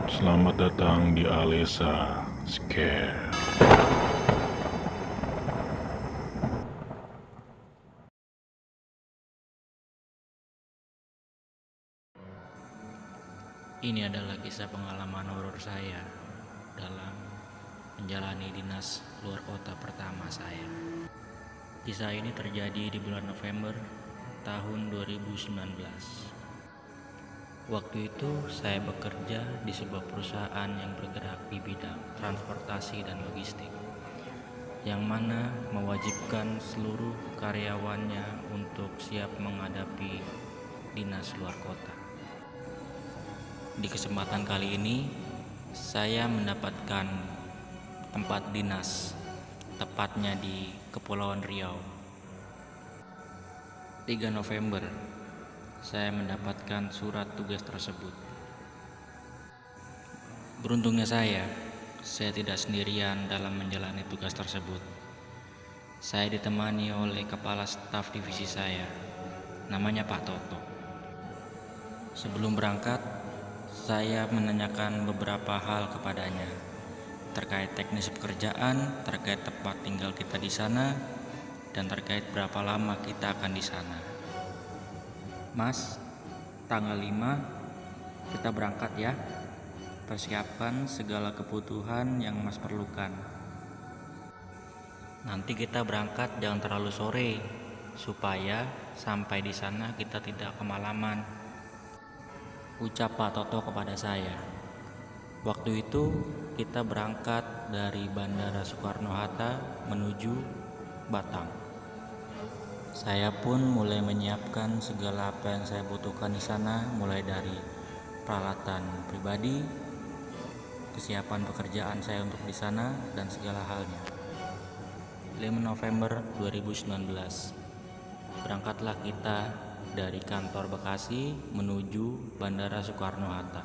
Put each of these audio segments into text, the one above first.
Selamat datang di Alesa Scare. Ini adalah kisah pengalaman horor saya dalam menjalani dinas luar kota pertama saya. Kisah ini terjadi di bulan November tahun 2019. Waktu itu saya bekerja di sebuah perusahaan yang bergerak di bidang transportasi dan logistik, yang mana mewajibkan seluruh karyawannya untuk siap menghadapi dinas luar kota. Di kesempatan kali ini, saya mendapatkan tempat dinas, tepatnya di Kepulauan Riau. 3 November, saya mendapatkan surat tugas tersebut. Beruntungnya saya tidak sendirian dalam menjalani tugas tersebut. Saya ditemani oleh kepala staf divisi saya, namanya Pak Toto. Sebelum berangkat, saya menanyakan beberapa hal kepadanya terkait teknis pekerjaan, terkait tempat tinggal kita di sana, dan terkait berapa lama kita akan di sana. Mas, tanggal 5 kita berangkat ya. Persiapkan segala kebutuhan yang Mas perlukan. Nanti kita berangkat jangan terlalu sore, supaya sampai di sana kita tidak kemalaman, ucap Pak Toto kepada saya. Waktu itu kita berangkat dari Bandara Soekarno-Hatta menuju Batam. Saya pun mulai menyiapkan segala apa yang saya butuhkan di sana, mulai dari peralatan pribadi, kesiapan pekerjaan saya untuk di sana, dan segala halnya. 5 November 2019, berangkatlah kita dari kantor Bekasi menuju Bandara Soekarno-Hatta.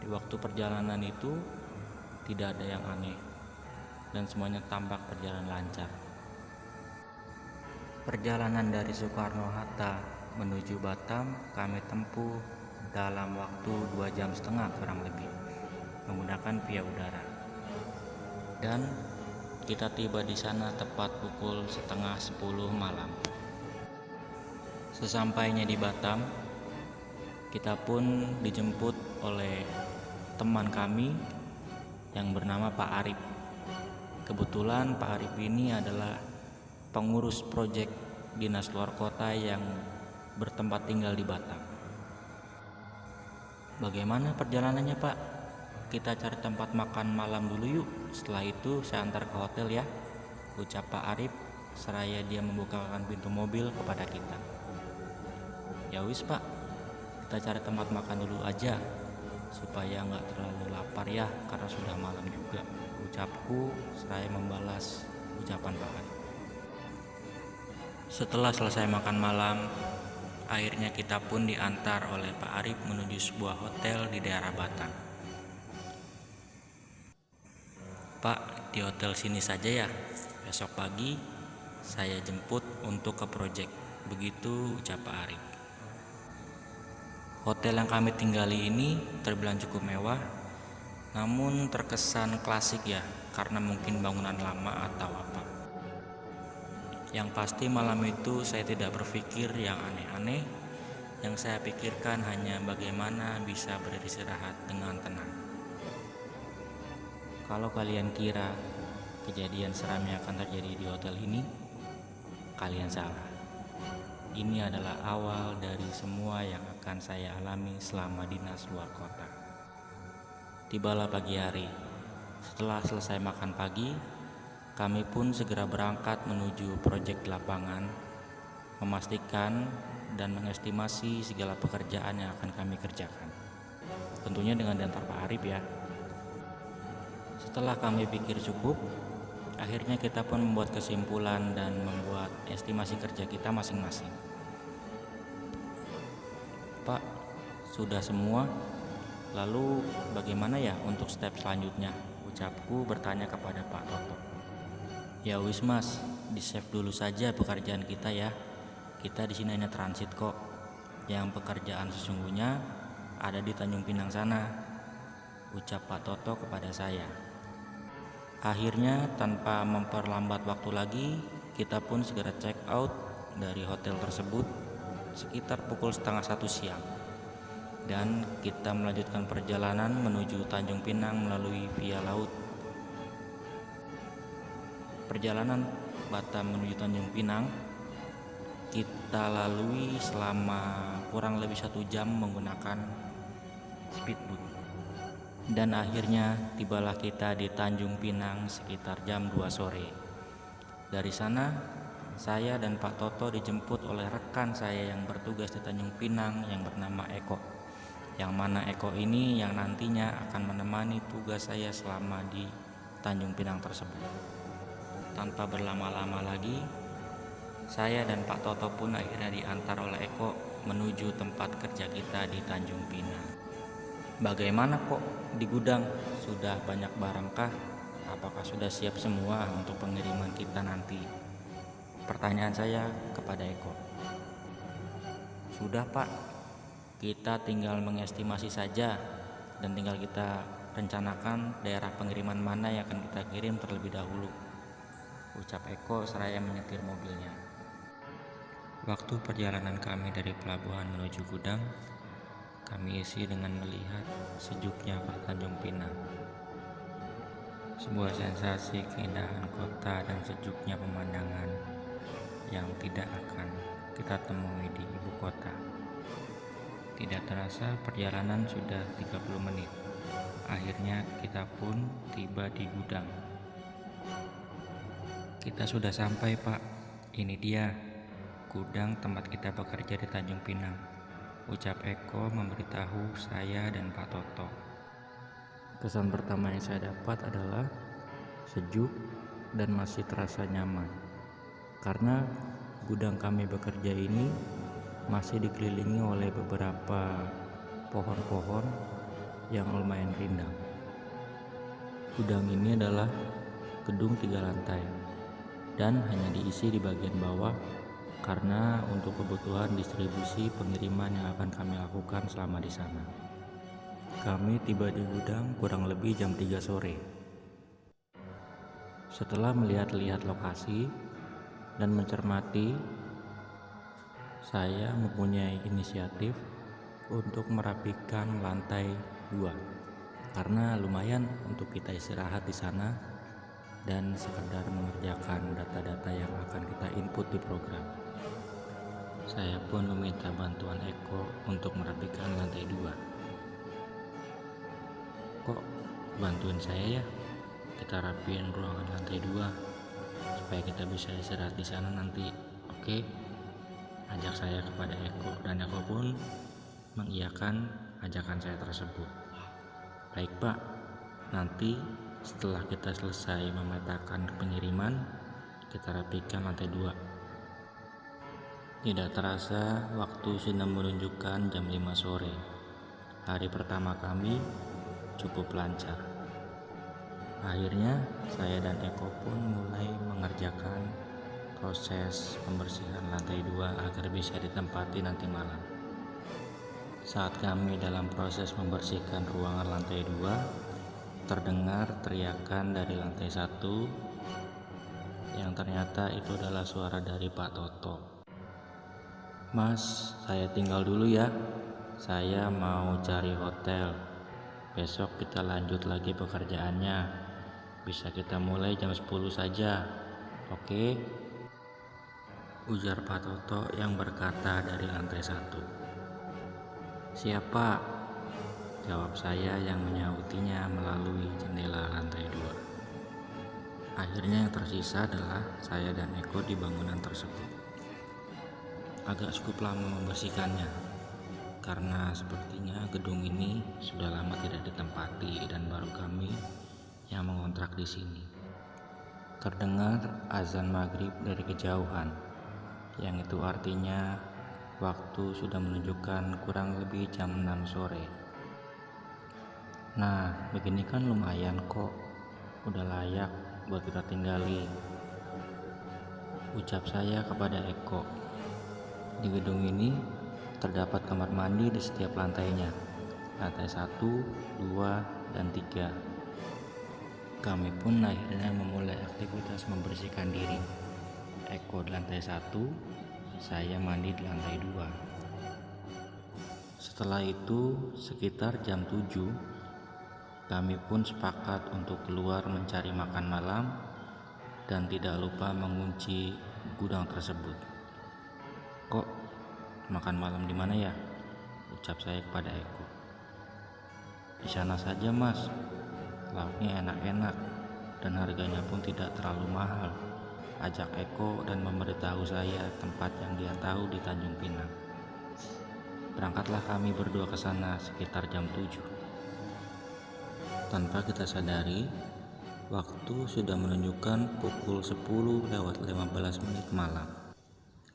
Di waktu perjalanan itu tidak ada yang aneh dan semuanya tampak berjalan lancar. Perjalanan dari Soekarno-Hatta menuju Batam kami tempuh dalam waktu 2,5 jam kurang lebih menggunakan via udara. Dan kita tiba di sana tepat pukul 9:30 malam. Sesampainya di Batam, kita pun dijemput oleh teman kami yang bernama Pak Arif. Kebetulan Pak Arif ini adalah pengurus proyek dinas luar kota yang bertempat tinggal di Batam. Bagaimana perjalanannya, Pak? Kita cari tempat makan malam dulu yuk. Setelah itu saya antar ke hotel ya, ucap Pak Arif seraya dia membukakan pintu mobil kepada kita. Ya wis Pak, kita cari tempat makan dulu aja supaya nggak terlalu lapar ya, karena sudah malam juga, ucapku seraya membalas ucapan Pak Arif. Setelah selesai makan malam, akhirnya kita pun diantar oleh Pak Arif menuju sebuah hotel di daerah Batam. Pak, di hotel sini saja ya, besok pagi saya jemput untuk ke proyek, begitu ucap Pak Arif. Hotel yang kami tinggali ini terbilang cukup mewah, namun terkesan klasik ya, karena mungkin bangunan lama atau apa. Yang pasti malam itu saya tidak berpikir yang aneh-aneh. Yang saya pikirkan hanya bagaimana bisa beristirahat dengan tenang. Kalau kalian kira kejadian seram yang akan terjadi di hotel ini, kalian salah. Ini adalah awal dari semua yang akan saya alami selama dinas luar kota. Tibalah pagi hari. Setelah selesai makan pagi, kami pun segera berangkat menuju proyek di lapangan, memastikan dan mengestimasi segala pekerjaan yang akan kami kerjakan. Tentunya dengan diantar Pak Arif ya. Setelah kami pikir cukup, akhirnya kita pun membuat kesimpulan dan membuat estimasi kerja kita masing-masing. Pak, sudah semua? Lalu bagaimana ya untuk step selanjutnya? Ucapku bertanya kepada Pak Toto. Ya wis Mas, di save dulu saja pekerjaan kita ya. Kita di sini hanya transit kok. Yang pekerjaan sesungguhnya ada di Tanjung Pinang sana. ucap Pak Toto kepada saya. Akhirnya tanpa memperlambat waktu lagi, kita pun segera check out dari hotel tersebut sekitar pukul setengah 1 siang. Dan kita melanjutkan perjalanan menuju Tanjung Pinang melalui via laut. Perjalanan Batam menuju Tanjung Pinang kita lalui selama kurang lebih 1 jam menggunakan speedboat. Dan akhirnya tibalah kita di Tanjung Pinang sekitar jam 2 sore. Dari sana, saya dan Pak Toto dijemput oleh rekan saya yang bertugas di Tanjung Pinang yang bernama Eko. Yang mana Eko ini yang nantinya akan menemani tugas saya selama di Tanjung Pinang tersebut. Tanpa berlama-lama lagi, saya dan Pak Toto pun akhirnya diantar oleh Eko menuju tempat kerja kita di Tanjung Pinang. Bagaimana kok di gudang? Sudah banyak barangkah? Apakah sudah siap semua untuk pengiriman kita nanti? Pertanyaan saya kepada Eko. Sudah Pak, kita tinggal mengestimasi saja dan tinggal kita rencanakan daerah pengiriman mana yang akan kita kirim terlebih dahulu, ucap Eko seraya menyetir mobilnya. Waktu perjalanan kami dari pelabuhan menuju gudang, kami isi dengan melihat sejuknya kota Tanjung Pinang. Sebuah sensasi keindahan kota dan sejuknya pemandangan yang tidak akan kita temui di ibu kota. Tidak terasa perjalanan sudah 30 menit. Akhirnya kita pun tiba di gudang. Kita sudah sampai Pak. Ini dia gudang tempat kita bekerja di Tanjung Pinang, ucap Eko memberitahu saya dan Pak Toto. Kesan pertama yang saya dapat adalah sejuk dan masih terasa nyaman. Karena gudang kami bekerja ini masih dikelilingi oleh beberapa pohon-pohon yang lumayan rindang. Gudang ini adalah gedung 3 lantai dan hanya diisi di bagian bawah karena untuk kebutuhan distribusi pengiriman yang akan kami lakukan selama di sana. Kami tiba di gudang kurang lebih jam 3 sore. Setelah melihat-lihat lokasi dan mencermati, saya mempunyai inisiatif untuk merapikan lantai 2 karena lumayan untuk kita istirahat di sana dan sekedar mengerjakan data-data yang akan kita input di program. Saya pun meminta bantuan Eko untuk merapikan lantai 2. Kok bantuin saya ya? Kita rapiin ruangan lantai 2 supaya kita bisa istirahat di sana nanti. Oke? Ajak saya kepada Eko dan Eko pun mengiyakan ajakan saya tersebut. Baik Pak, nanti setelah kita selesai memetakan pengiriman, kita rapikan lantai 2. Tidak terasa waktu sudah menunjukkan jam 5 sore. Hari pertama kami cukup lancar. Akhirnya saya dan Eko pun mulai mengerjakan proses pembersihan lantai 2 agar bisa ditempati nanti malam. Saat kami dalam proses membersihkan ruangan lantai 2, terdengar teriakan dari lantai 1 yang ternyata itu adalah suara dari Pak Toto. Mas, saya tinggal dulu ya. Saya mau cari hotel. Besok kita lanjut lagi pekerjaannya. Bisa kita mulai jam 10 saja. Oke? Ujar Pak Toto yang berkata dari lantai 1. Siapa? Jawab saya yang menyautinya melalui jendela lantai 2. Akhirnya yang tersisa adalah saya dan Eko di bangunan tersebut. Agak cukup lama membersihkannya karena sepertinya gedung ini sudah lama tidak ditempati dan baru kami yang mengontrak di sini. Terdengar azan maghrib dari kejauhan, yang itu artinya waktu sudah menunjukkan kurang lebih jam 6 sore. Nah, begini kan lumayan kok, udah layak buat kita tinggali, ucap saya kepada Eko. Di gedung ini terdapat kamar mandi di setiap lantainya, lantai 1, 2, dan 3. Kami pun akhirnya memulai aktivitas membersihkan diri. Eko di lantai 1, saya mandi di lantai 2. Setelah itu sekitar jam 7, kami pun sepakat untuk keluar mencari makan malam dan tidak lupa mengunci gudang tersebut. "Kok makan malam di mana ya?" ucap saya kepada Eko. "Di sana saja, Mas. Lauknya enak-enak dan harganya pun tidak terlalu mahal," ajak Eko dan memberitahu saya tempat yang dia tahu di Tanjung Pinang. Berangkatlah kami berdua ke sana sekitar jam 7. Tanpa kita sadari, waktu sudah menunjukkan pukul 10:15 malam.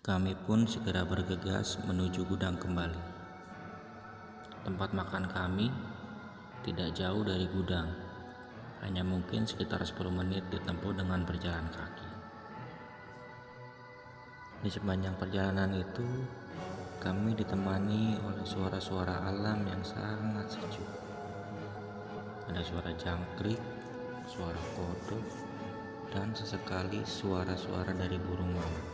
Kami pun segera bergegas menuju gudang kembali. Tempat makan kami tidak jauh dari gudang, hanya mungkin sekitar 10 menit ditempuh dengan berjalan kaki. Di sepanjang perjalanan itu, kami ditemani oleh suara-suara alam yang sangat sejuk. Ada suara jangkrik, suara kodok, dan sesekali suara-suara dari burung malam.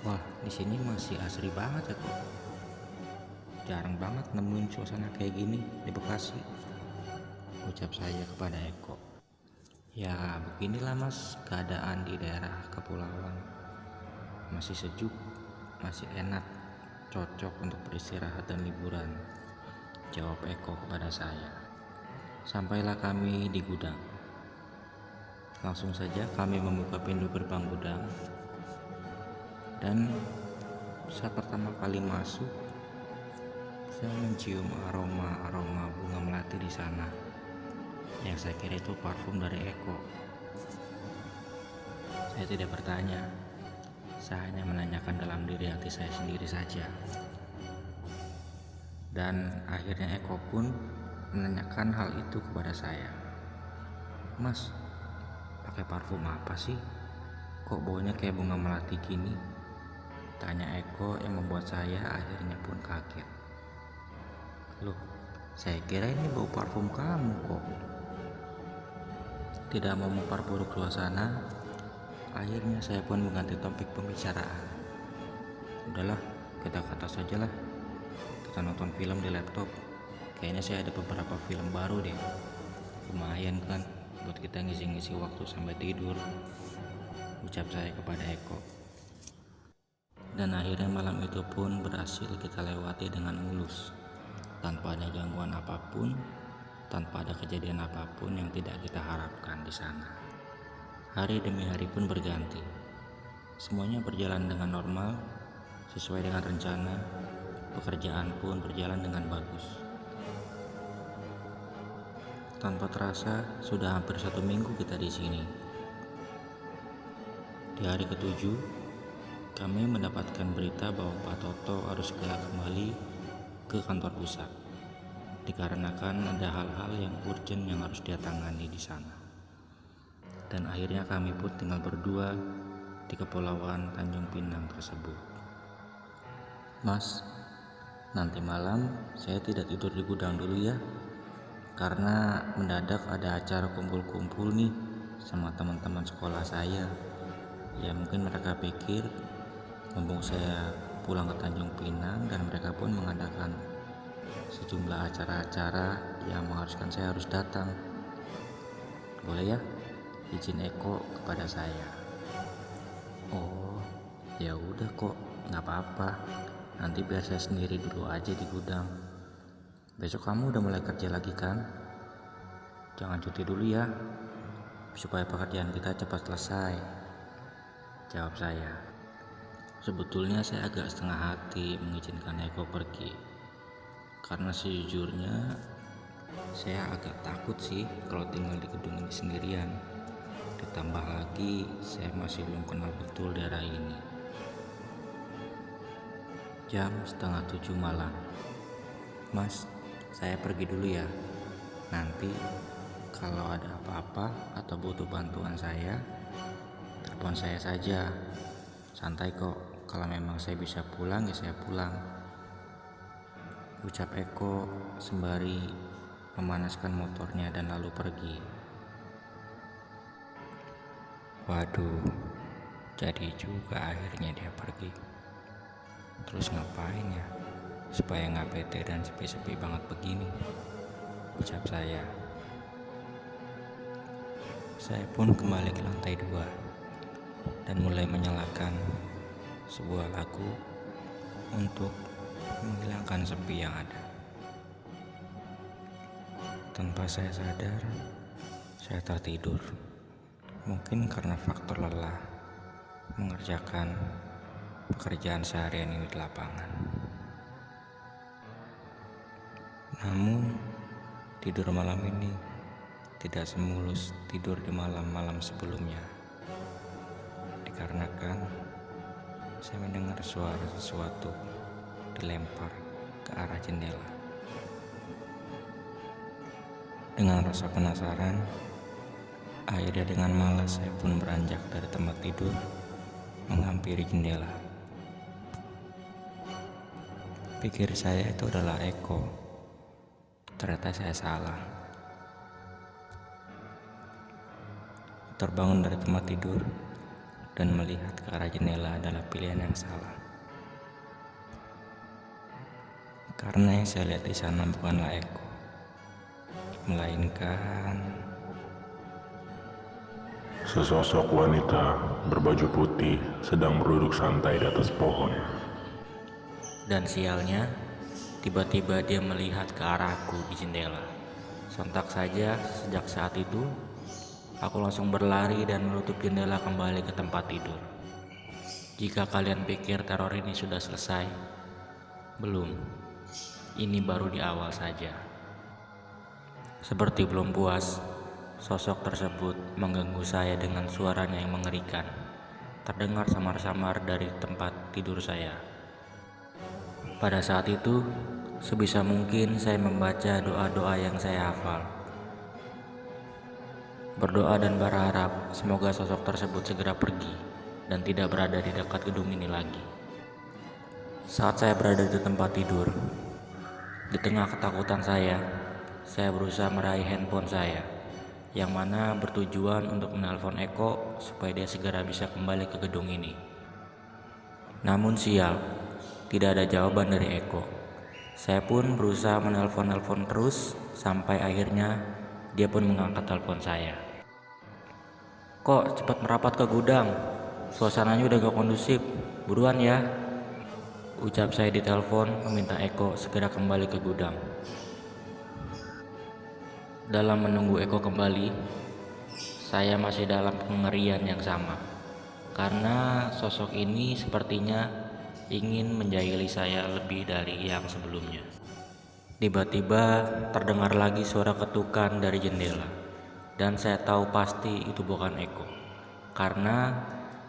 Wah, di sini masih asri banget ya kok. Jarang banget nemuin suasana kayak gini di Bekasi, ucap saya kepada Eko. Ya, beginilah Mas keadaan di daerah kepulauan. Masih sejuk, masih enak, cocok untuk beristirahat dan liburan, jawab Eko kepada saya. Sampailah kami di gudang. Langsung saja kami membuka pintu gerbang gudang. Dan saat pertama kali masuk, saya mencium aroma bunga melati di sana. Yang saya kira itu parfum dari Eko. Saya tidak bertanya. Saya hanya menanyakan dalam diri hati saya sendiri saja. Dan akhirnya Eko pun menanyakan hal itu kepada saya. "Mas, pakai parfum apa sih? Kok baunya kayak bunga melati gini?" tanya Eko yang membuat saya akhirnya pun kaget. "Loh, saya kira ini bau parfum kamu kok." Tidak mau memperburuk suasana, akhirnya saya pun mengganti topik pembicaraan. "Udahlah, kita ke atas saja lah. Kita nonton film di laptop. Kayaknya saya ada beberapa film baru deh. Lumayan kan buat kita ngisi-ngisi waktu sampai tidur," ucap saya kepada Eko. Dan akhirnya malam itu pun berhasil kita lewati dengan mulus, tanpa ada gangguan apapun, tanpa ada kejadian apapun yang tidak kita harapkan di sana. Hari demi hari pun berganti. Semuanya berjalan dengan normal, sesuai dengan rencana. Pekerjaan pun berjalan dengan bagus. Tanpa terasa, sudah hampir 1 minggu kita di sini. Di hari ke-7, kami mendapatkan berita bahwa Pak Toto harus segera kembali ke kantor pusat, dikarenakan ada hal-hal yang urgent yang harus dia tangani di sana. Dan akhirnya kami pun tinggal berdua di kepulauan Tanjung Pinang tersebut. "Mas, nanti malam saya tidak tidur di gudang dulu ya, karena mendadak ada acara kumpul-kumpul nih sama teman-teman sekolah saya. Ya mungkin mereka pikir mumpung saya pulang ke Tanjung Pinang dan mereka pun mengadakan sejumlah acara-acara yang mengharuskan saya harus datang. Boleh ya?" izin Eko kepada saya. "Oh, ya udah kok, nggak apa-apa. Nanti biar saya sendiri dulu aja di gudang. Besok kamu udah mulai kerja lagi kan? Jangan cuti dulu ya, supaya pekerjaan kita cepat selesai," jawab saya. Sebetulnya saya agak setengah hati mengizinkan Eko pergi, karena sejujurnya saya agak takut sih kalau tinggal di gedung ini sendirian. Ditambah lagi saya masih belum kenal betul daerah ini. Jam 6:30 malam. "Mas, saya pergi dulu ya. Nanti kalau ada apa-apa atau butuh bantuan saya, telepon saya saja. Santai kok, kalau memang saya bisa pulang ya saya pulang," ucap Eko sembari memanaskan motornya dan lalu pergi. Waduh, jadi juga akhirnya dia pergi. Terus ngapain ya? Supaya nggak bete dan sepi-sepi banget begini, ucap saya. Saya pun kembali ke lantai 2 dan mulai menyalakan sebuah lagu untuk menghilangkan sepi yang ada. Tanpa saya sadar, saya tertidur. Mungkin karena faktor lelah mengerjakan pekerjaan seharian ini di lapangan. Namun, tidur malam ini tidak semulus tidur di malam-malam sebelumnya. Dikarenakan saya mendengar suara sesuatu dilempar ke arah jendela. Dengan rasa penasaran, akhirnya dengan malas saya pun beranjak dari tempat tidur menghampiri jendela. Pikir saya itu adalah Eko. Ternyata saya salah. Terbangun dari tempat tidur dan melihat ke arah jendela adalah pilihan yang salah. Karena yang saya lihat di sana bukanlah Eko, melainkan Sesosok wanita berbaju putih sedang duduk santai di atas pohon. Dan sialnya, tiba-tiba dia melihat ke arahku di jendela. Sontak saja sejak saat itu, aku langsung berlari dan menutup jendela kembali ke tempat tidur. Jika kalian pikir teror ini sudah selesai, belum. Ini baru di awal saja. Seperti belum puas, sosok tersebut mengganggu saya dengan suaranya yang mengerikan. Terdengar samar-samar dari tempat tidur saya. Pada saat itu, sebisa mungkin saya membaca doa-doa yang saya hafal. Berdoa dan berharap semoga sosok tersebut segera pergi dan tidak berada di dekat gedung ini lagi. Saat saya berada di tempat tidur, di tengah ketakutan saya berusaha meraih handphone saya, yang mana bertujuan untuk menelpon Eko supaya dia segera bisa kembali ke gedung ini. Namun sial, tidak ada jawaban dari Eko. Saya pun berusaha menelpon terus sampai akhirnya dia pun mengangkat telepon saya. Kok cepat merapat ke gudang? Suasananya udah gak kondusif. Buruan ya, ucap saya di telepon meminta Eko segera kembali ke gudang. Dalam menunggu Eko kembali, saya masih dalam kengerian yang sama. Karena sosok ini sepertinya ingin menjahili saya lebih dari yang sebelumnya. Tiba-tiba terdengar lagi suara ketukan dari jendela. Dan saya tahu pasti itu bukan Eko. Karena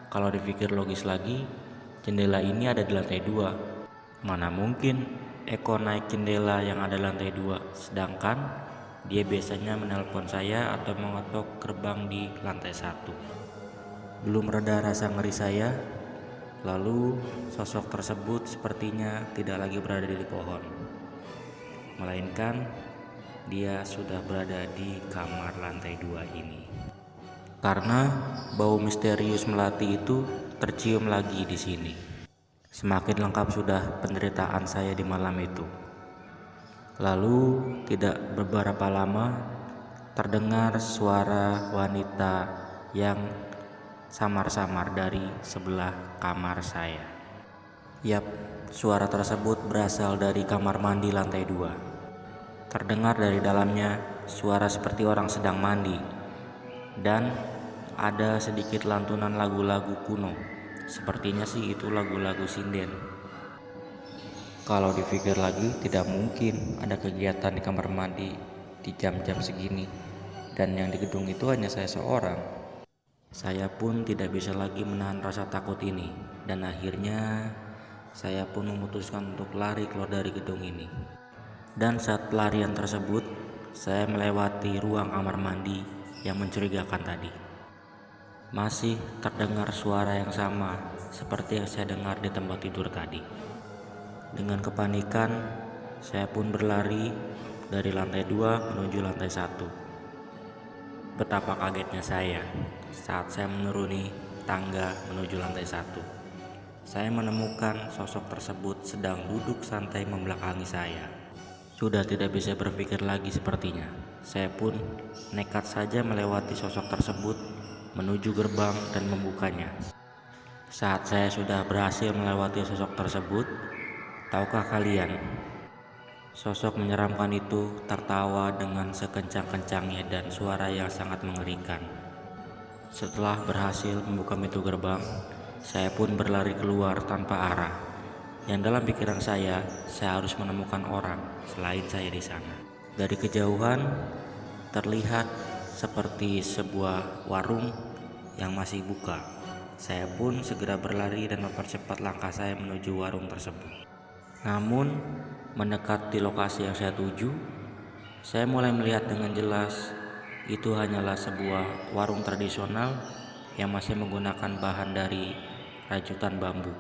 kalau dipikir logis lagi, jendela ini ada di lantai 2. Mana mungkin Eko naik jendela yang ada di lantai 2, sedangkan dia biasanya menelpon saya atau mengetok gerbang di lantai 1. Belum reda rasa ngeri saya, lalu sosok tersebut sepertinya tidak lagi berada di pohon, melainkan dia sudah berada di kamar lantai 2 ini. Karena bau misterius melati itu tercium lagi di sini. Semakin lengkap sudah penderitaan saya di malam itu. Lalu tidak beberapa lama terdengar suara wanita yang samar-samar dari sebelah kamar saya. Yap, suara tersebut berasal dari kamar mandi lantai 2. Terdengar dari dalamnya suara seperti orang sedang mandi, dan ada sedikit lantunan lagu-lagu kuno. Sepertinya sih itu lagu-lagu sinden. Kalau dipikir lagi, tidak mungkin ada kegiatan di kamar mandi di jam-jam segini, dan yang di gedung itu hanya saya seorang. Saya pun tidak bisa lagi menahan rasa takut ini, dan akhirnya saya pun memutuskan untuk lari keluar dari gedung ini. Dan saat pelarian tersebut, saya melewati ruang kamar mandi yang mencurigakan tadi. Masih terdengar suara yang sama seperti yang saya dengar di tempat tidur tadi. Dengan kepanikan, saya pun berlari dari lantai 2 menuju lantai 1. Betapa kagetnya saya saat saya menuruni tangga menuju lantai 1. Saya menemukan sosok tersebut sedang duduk santai membelakangi saya. Sudah tidak bisa berpikir lagi sepertinya. Saya pun nekat saja melewati sosok tersebut menuju gerbang dan membukanya. Saat saya sudah berhasil melewati sosok tersebut, tahukah kalian, sosok menyeramkan itu tertawa dengan sekencang-kencangnya dan suara yang sangat mengerikan. Setelah berhasil membuka pintu gerbang, saya pun berlari keluar tanpa arah. Yang dalam pikiran saya harus menemukan orang selain saya di sana. Dari kejauhan terlihat seperti sebuah warung yang masih buka. Saya pun segera berlari dan mempercepat langkah saya menuju warung tersebut. Namun, mendekat di lokasi yang saya tuju, saya mulai melihat dengan jelas itu hanyalah sebuah warung tradisional yang masih menggunakan bahan dari rajutan bambu.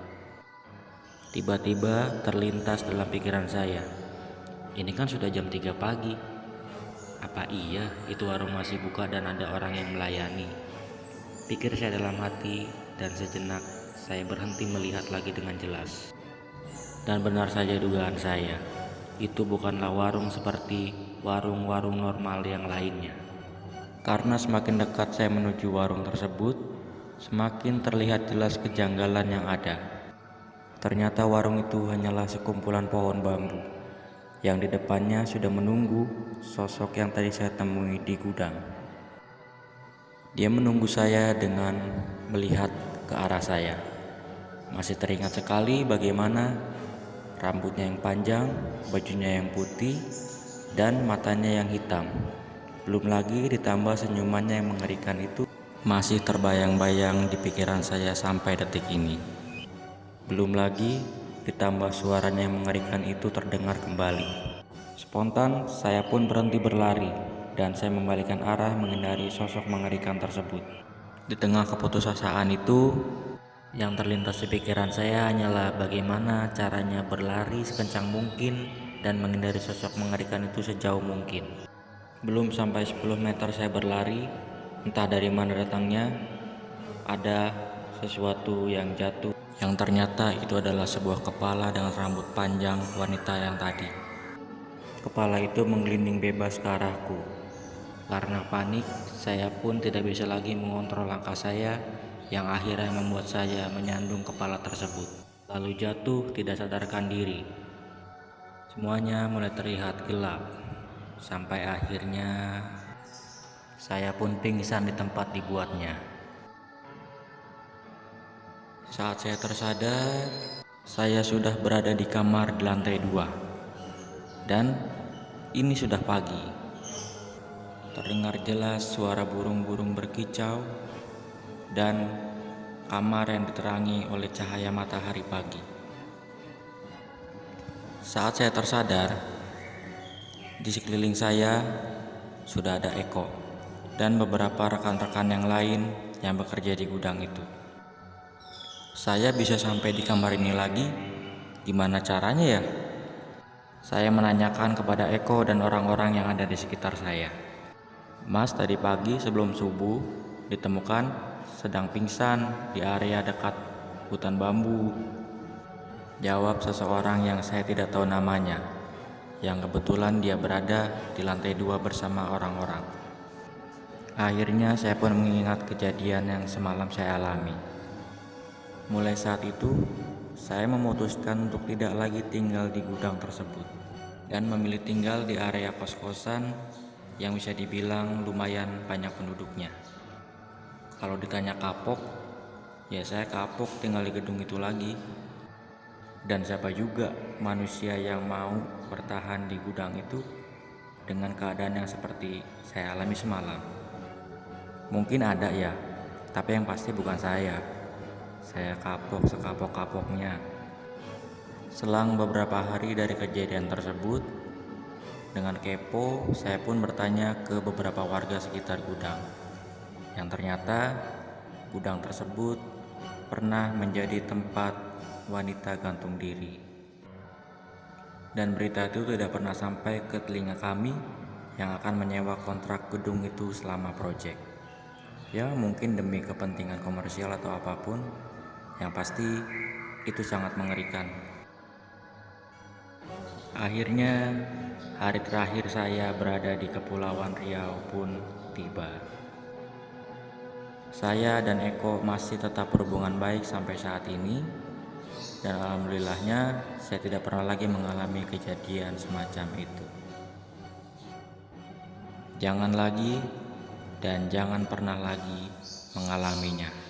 Tiba-tiba terlintas dalam pikiran saya, ini kan sudah jam 3 pagi. Apa iya itu warung masih buka dan ada orang yang melayani? Pikir saya dalam hati, dan sejenak saya berhenti melihat lagi dengan jelas. Dan benar saja dugaan saya, itu bukanlah warung seperti warung-warung normal yang lainnya. Karena semakin dekat saya menuju warung tersebut, semakin terlihat jelas kejanggalan yang ada. Ternyata warung itu hanyalah sekumpulan pohon bambu yang di depannya sudah menunggu sosok yang tadi saya temui di gudang. Dia menunggu saya dengan melihat ke arah saya. Masih teringat sekali bagaimana rambutnya yang panjang, bajunya yang putih, dan matanya yang hitam. Belum lagi ditambah senyumannya yang mengerikan itu masih terbayang-bayang di pikiran saya sampai detik ini. Belum lagi ditambah suaranya yang mengerikan itu terdengar kembali. Spontan saya pun berhenti berlari dan saya membalikan arah menghindari sosok mengerikan tersebut. Di tengah keputusasaan itu, yang terlintas di pikiran saya hanyalah bagaimana caranya berlari sekencang mungkin dan menghindari sosok mengerikan itu sejauh mungkin. Belum sampai 10 meter saya berlari, entah dari mana datangnya, ada sesuatu yang jatuh, yang ternyata itu adalah sebuah kepala dengan rambut panjang wanita yang tadi. Kepala itu menggelinding bebas ke arahku. Karena panik, saya pun tidak bisa lagi mengontrol langkah saya, yang akhirnya membuat saya menyandung kepala tersebut, lalu jatuh tidak sadarkan diri. Semuanya mulai terlihat gelap, sampai akhirnya saya pun pingsan di tempat dibuatnya. Saat saya tersadar, saya sudah berada di kamar di lantai 2, dan ini sudah pagi. Terdengar jelas suara burung-burung berkicau dan kamar yang diterangi oleh cahaya matahari pagi. Saat saya tersadar, di sekeliling saya sudah ada Eko dan beberapa rekan-rekan yang lain yang bekerja di gudang itu. Saya bisa sampai di kamar ini lagi, gimana caranya ya? Saya menanyakan kepada Eko dan orang-orang yang ada di sekitar saya. Mas, tadi pagi sebelum subuh ditemukan sedang pingsan di area dekat hutan bambu, jawab seseorang yang saya tidak tahu namanya, yang kebetulan dia berada di lantai 2 bersama orang-orang. Akhirnya saya pun mengingat kejadian yang semalam saya alami. Mulai saat itu, saya memutuskan untuk tidak lagi tinggal di gudang tersebut dan memilih tinggal di area kos-kosan yang bisa dibilang lumayan banyak penduduknya. Kalau ditanya kapok, ya saya kapok tinggal di gedung itu lagi. Dan siapa juga manusia yang mau bertahan di gudang itu dengan keadaan yang seperti saya alami semalam? Mungkin ada ya, tapi yang pasti bukan saya. Saya kapok sekapok-kapoknya. Selang beberapa hari dari kejadian tersebut, dengan kepo saya pun bertanya ke beberapa warga sekitar gudang, yang ternyata gudang tersebut pernah menjadi tempat wanita gantung diri. Dan berita itu tidak pernah sampai ke telinga kami yang akan menyewa kontrak gedung itu selama proyek. Ya mungkin demi kepentingan komersial atau apapun, yang pasti itu sangat mengerikan. Akhirnya hari terakhir saya berada di Kepulauan Riau pun tiba. Saya dan Eko masih tetap berhubungan baik sampai saat ini, dan alhamdulillahnya saya tidak pernah lagi mengalami kejadian semacam itu. Jangan lagi dan jangan pernah lagi mengalaminya.